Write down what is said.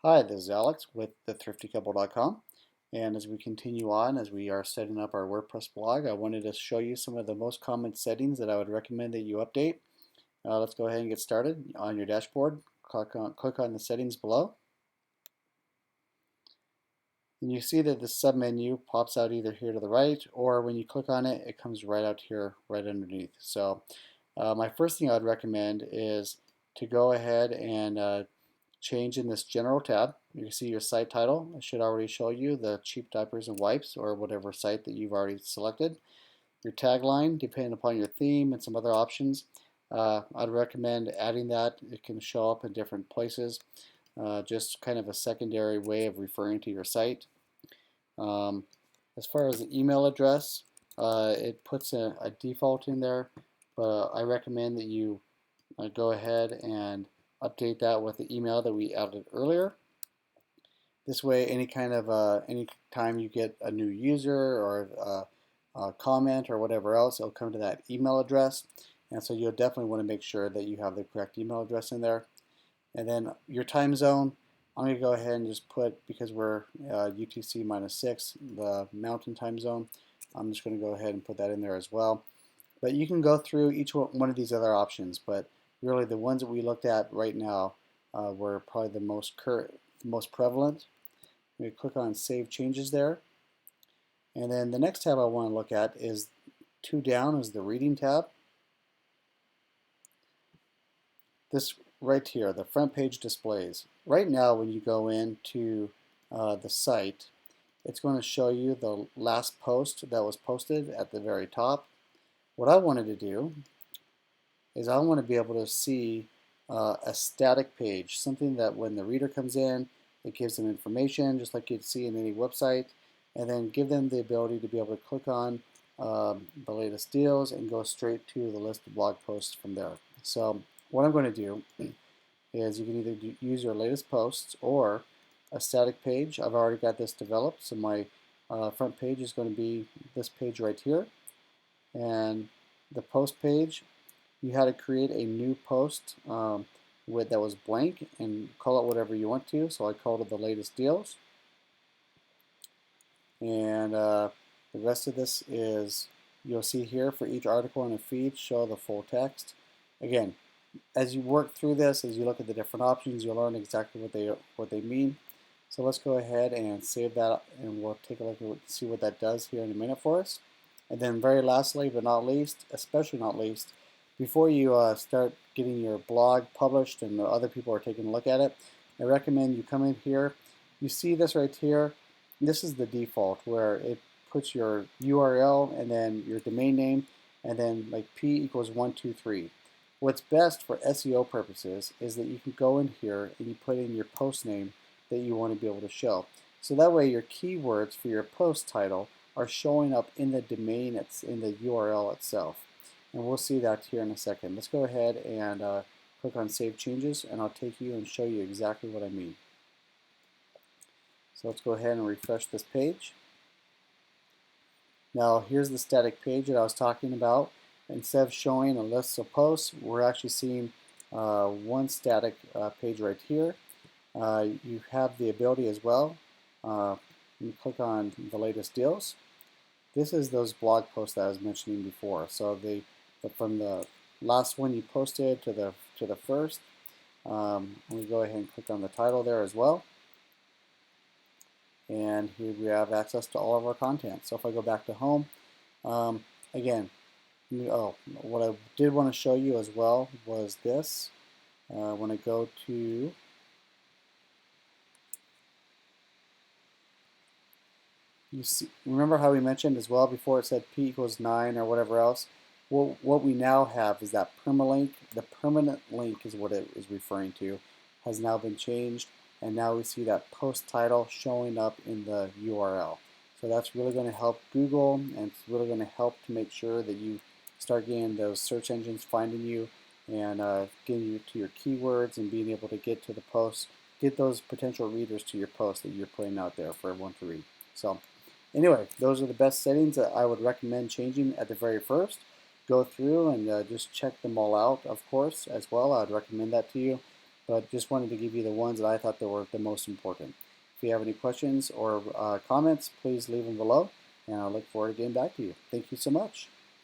Hi, this is Alex with thethriftycouple.com. And as we continue on, as we are setting up our WordPress blog, I wanted to show you some of the most common settings that I would recommend that you update. Let's go ahead and get started. On your dashboard, click on the settings below. And you see that the submenu pops out either here to the right, or when you click on it, it comes right out here, right underneath. So my first thing I would recommend is to go ahead and change in this general tab. You can see your site title. It should already show you the cheap diapers and wipes or whatever site that you've already selected. Your tagline, depending upon your theme and some other options, I'd recommend adding that. It can show up in different places, just kind of a secondary way of referring to your site. Um, as far as the email address, it puts a default in there, but I recommend that you go ahead and update that with the email that we added earlier. This way, any time you get a new user or a comment or whatever else, it'll come to that email address. And so you'll definitely want to make sure that you have the correct email address in there. And then your time zone, I'm going to go ahead and just put, because we're UTC -6, the mountain time zone, I'm just going to go ahead and put that in there as well. But you can go through each one of these other options, but really the ones that we looked at right now were probably the most prevalent. We click on Save Changes there. And then the next tab I want to look at is two down is the Reading tab. This right here, the front page displays. Right now when you go into the site, it's going to show you the last post that was posted at the very top. What I wanted to do is I want to be able to see a static page, something that when the reader comes in, it gives them information just like you'd see in any website, and then give them the ability to be able to click on the latest deals and go straight to the list of blog posts from there. So what I'm going to do is you can either use your latest posts or a static page. I've already got this developed, so my front page is going to be this page right here, and the post page, you had to create a new post that was blank and call it whatever you want to. So I called it the latest deals. And the rest of this is, you'll see here for each article in a feed, show the full text. Again, as you work through this, as you look at the different options, you'll learn exactly what they mean. So let's go ahead and save that, and we'll take a look at see what that does here in a minute for us. And then very lastly, but not least, especially not least, before you start getting your blog published and other people are taking a look at it, I recommend you come in here. You see this right here. This is the default where it puts your URL and then your domain name and then like P=123. What's best for SEO purposes is that you can go in here and you put in your post name that you want to be able to show. So that way your keywords for your post title are showing up in the domain, it's in the URL itself. And we'll see that here in a second. Let's go ahead and click on Save Changes, and I'll take you and show you exactly what I mean. So let's go ahead and refresh this page. Now here's the static page that I was talking about. Instead of showing a list of posts, we're actually seeing one static page right here. You have the ability as well. You click on the latest deals. This is those blog posts that I was mentioning before. So from the last one you posted to the first, we go ahead and click on the title there as well. And here we have access to all of our content. So if I go back to home, again, what I did want to show you as well was this. When I go to you see, remember how we mentioned as well before it said P=9 or whatever else? Well, what we now have is that permalink. The permanent link is what it is referring to, has now been changed, and now we see that post title showing up in the URL. So that's really going to help Google, and it's really going to help to make sure that you start getting those search engines finding you and getting you to your keywords and being able to get to the posts, get those potential readers to your post that you're putting out there for everyone to read. So anyway, those are the best settings that I would recommend changing at the very first. Go through and just check them all out, of course, as well. I would recommend that to you. but just wanted to give you the ones that I thought that were the most important. If you have any questions or comments, please leave them below, and I look forward to getting back to you. Thank you so much.